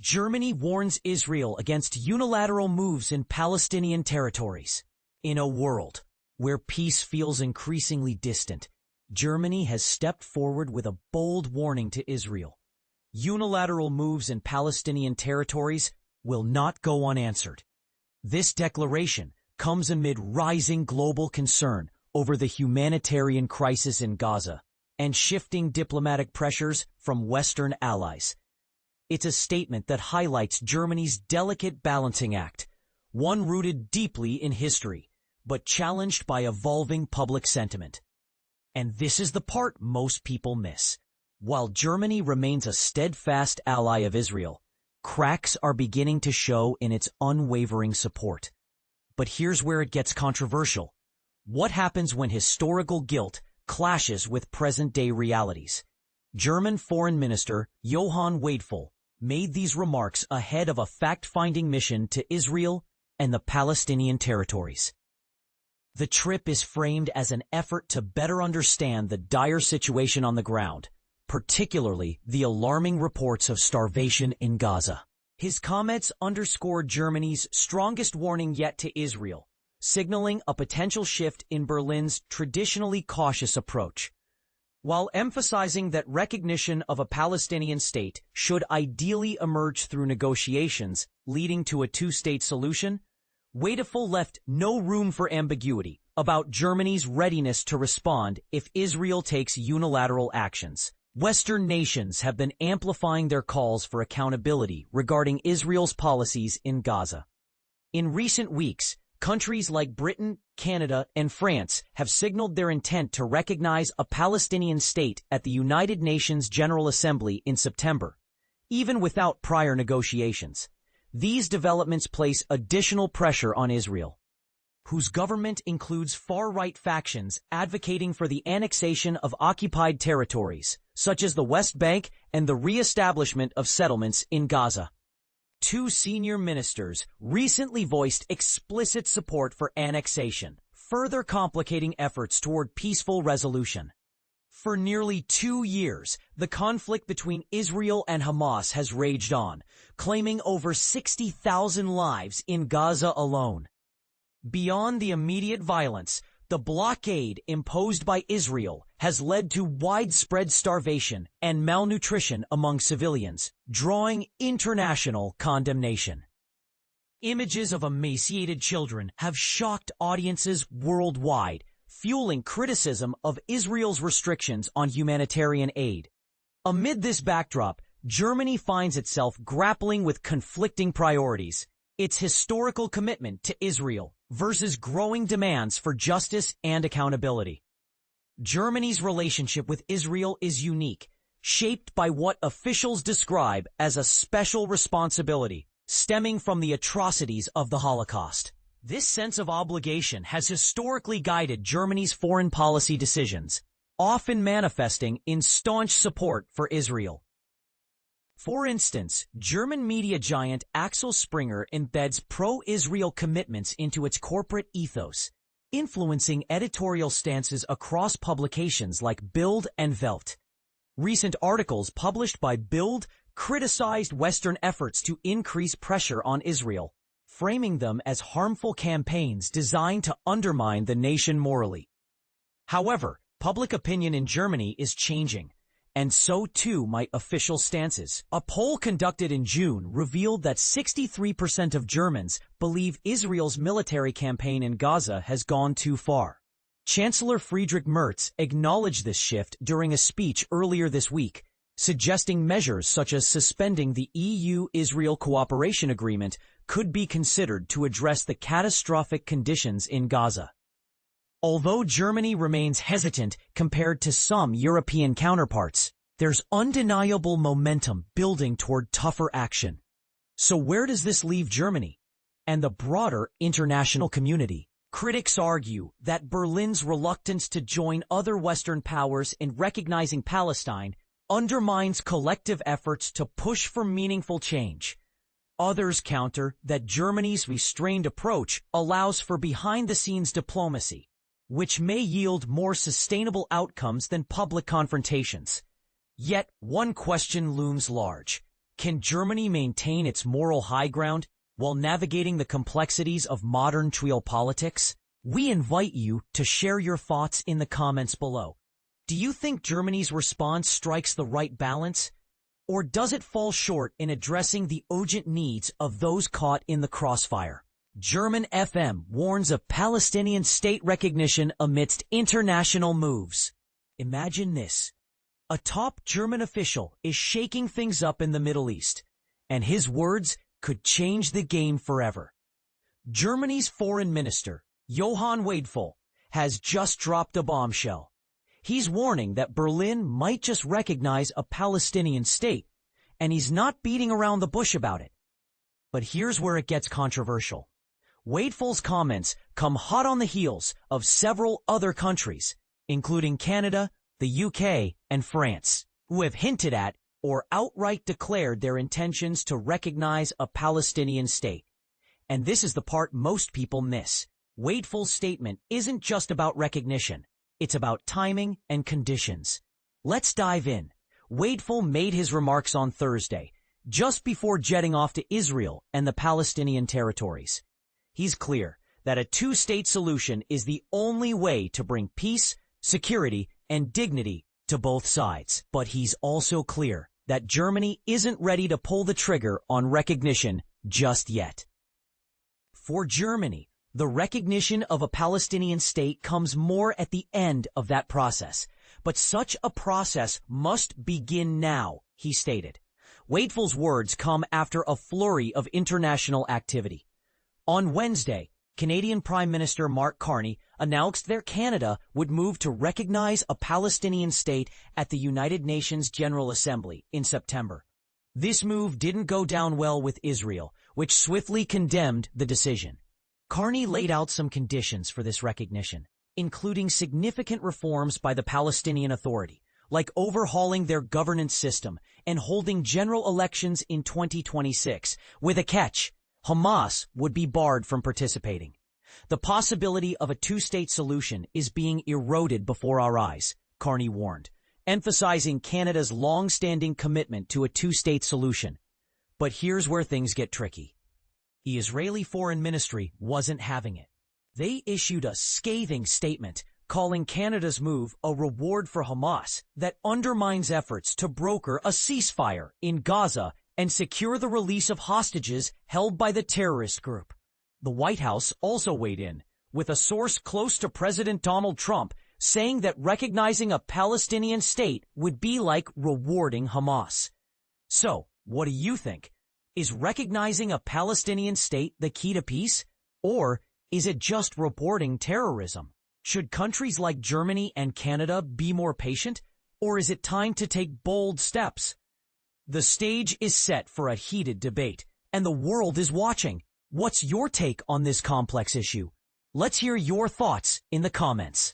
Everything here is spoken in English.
Germany warns Israel against unilateral moves in Palestinian territories. In a world where peace feels increasingly distant, Germany has stepped forward with a bold warning to Israel. Unilateral moves in Palestinian territories will not go unanswered. This declaration comes amid rising global concern over the humanitarian crisis in Gaza and shifting diplomatic pressures from Western allies. It's a statement that highlights Germany's delicate balancing act, one rooted deeply in history, but challenged by evolving public sentiment. And this is the part most people miss. While Germany remains a steadfast ally of Israel, cracks are beginning to show in its unwavering support. But here's where it gets controversial. What happens when historical guilt clashes with present-day realities? German Foreign Minister Johann Wadephul made these remarks ahead of a fact-finding mission to Israel and the Palestinian territories. The trip is framed as an effort to better understand the dire situation on the ground, particularly the alarming reports of starvation in Gaza. His comments underscored Germany's strongest warning yet to Israel, signaling a potential shift in Berlin's traditionally cautious approach. While emphasizing that recognition of a Palestinian state should ideally emerge through negotiations leading to a two-state solution, Wadephul left no room for ambiguity about Germany's readiness to respond if Israel takes unilateral actions. Western nations have been amplifying their calls for accountability regarding Israel's policies in Gaza. In recent weeks, countries like Britain, Canada, and France have signaled their intent to recognize a Palestinian state at the United Nations General Assembly in September, even without prior negotiations. These developments place additional pressure on Israel, whose government includes far-right factions advocating for the annexation of occupied territories, such as the West Bank and the re-establishment of settlements in Gaza. Two senior ministers recently voiced explicit support for annexation, further complicating efforts toward peaceful resolution. For nearly 2 years, the conflict between Israel and Hamas has raged on, claiming over 60,000 lives in Gaza alone. Beyond the immediate violence, the blockade imposed by Israel has led to widespread starvation and malnutrition among civilians, drawing international condemnation. Images of emaciated children have shocked audiences worldwide, fueling criticism of Israel's restrictions on humanitarian aid. Amid this backdrop, Germany finds itself grappling with conflicting priorities: its historical commitment to Israel versus growing demands for justice and accountability. Germany's relationship with Israel is unique, shaped by what officials describe as a special responsibility stemming from the atrocities of the Holocaust. This sense of obligation has historically guided Germany's foreign policy decisions, often manifesting in staunch support for Israel. For instance, German media giant Axel Springer embeds pro-Israel commitments into its corporate ethos, influencing editorial stances across publications like Bild and Welt. Recent articles published by Bild criticized Western efforts to increase pressure on Israel, framing them as harmful campaigns designed to undermine the nation morally. However, public opinion in Germany is changing, and so too might official stances. A poll conducted in June revealed that 63% of Germans believe Israel's military campaign in Gaza has gone too far. Chancellor Friedrich Merz acknowledged this shift during a speech earlier this week, suggesting measures such as suspending the EU-Israel cooperation agreement could be considered to address the catastrophic conditions in Gaza. Although Germany remains hesitant compared to some European counterparts, there's undeniable momentum building toward tougher action. So where does this leave Germany and the broader international community? Critics argue that Berlin's reluctance to join other Western powers in recognizing Palestine undermines collective efforts to push for meaningful change. Others counter that Germany's restrained approach allows for behind-the-scenes diplomacy, which may yield more sustainable outcomes than public confrontations. Yet one question looms large: Can Germany maintain its moral high ground while navigating the complexities of modern politics? We invite you to share your thoughts in the comments below. Do you think Germany's response strikes the right balance? Or does it fall short in addressing the urgent needs of those caught in the crossfire? German FM warns of Palestinian state recognition amidst international moves. Imagine this. A top German official is shaking things up in the Middle East, and his words could change the game forever. Germany's Foreign Minister Johann Wadephul has just dropped a bombshell. He's warning that Berlin might just recognize a Palestinian state, and he's not beating around the bush about it. But here's where it gets controversial. Wadephul's comments come hot on the heels of several other countries, including Canada, the UK, and France, who have hinted at or outright declared their intentions to recognize a Palestinian state. And this is the part most people miss. Wadephul's statement isn't just about recognition. It's about timing and conditions. Let's dive in. Wadephul made his remarks on Thursday, just before jetting off to Israel and the Palestinian territories. He's clear that a two-state solution is the only way to bring peace, security, and dignity to both sides. But he's also clear that Germany isn't ready to pull the trigger on recognition just yet. For Germany, the recognition of a Palestinian state comes more at the end of that process. But such a process must begin now, he stated. Wadephul's words come after a flurry of international activity. On Wednesday, Canadian Prime Minister Mark Carney announced that Canada would move to recognize a Palestinian state at the United Nations General Assembly in September. This move didn't go down well with Israel, which swiftly condemned the decision. Carney laid out some conditions for this recognition, including significant reforms by the Palestinian Authority, like overhauling their governance system and holding general elections in 2026, with a catch: Hamas would be barred from participating. The possibility of a two-state solution is being eroded before our eyes, Carney warned, emphasizing Canada's long-standing commitment to a two-state solution. But here's where things get tricky. The Israeli Foreign Ministry wasn't having it. They issued a scathing statement calling Canada's move a reward for Hamas that undermines efforts to broker a ceasefire in Gaza and secure the release of hostages held by the terrorist group. The White House also weighed in, with a source close to President Donald Trump saying that recognizing a Palestinian state would be like rewarding Hamas. So, what do you think? Is recognizing a Palestinian state the key to peace? Or is it just rewarding terrorism? Should countries like Germany and Canada be more patient? Or is it time to take bold steps? The stage is set for a heated debate, and the world is watching. What's your take on this complex issue? Let's hear your thoughts in the comments.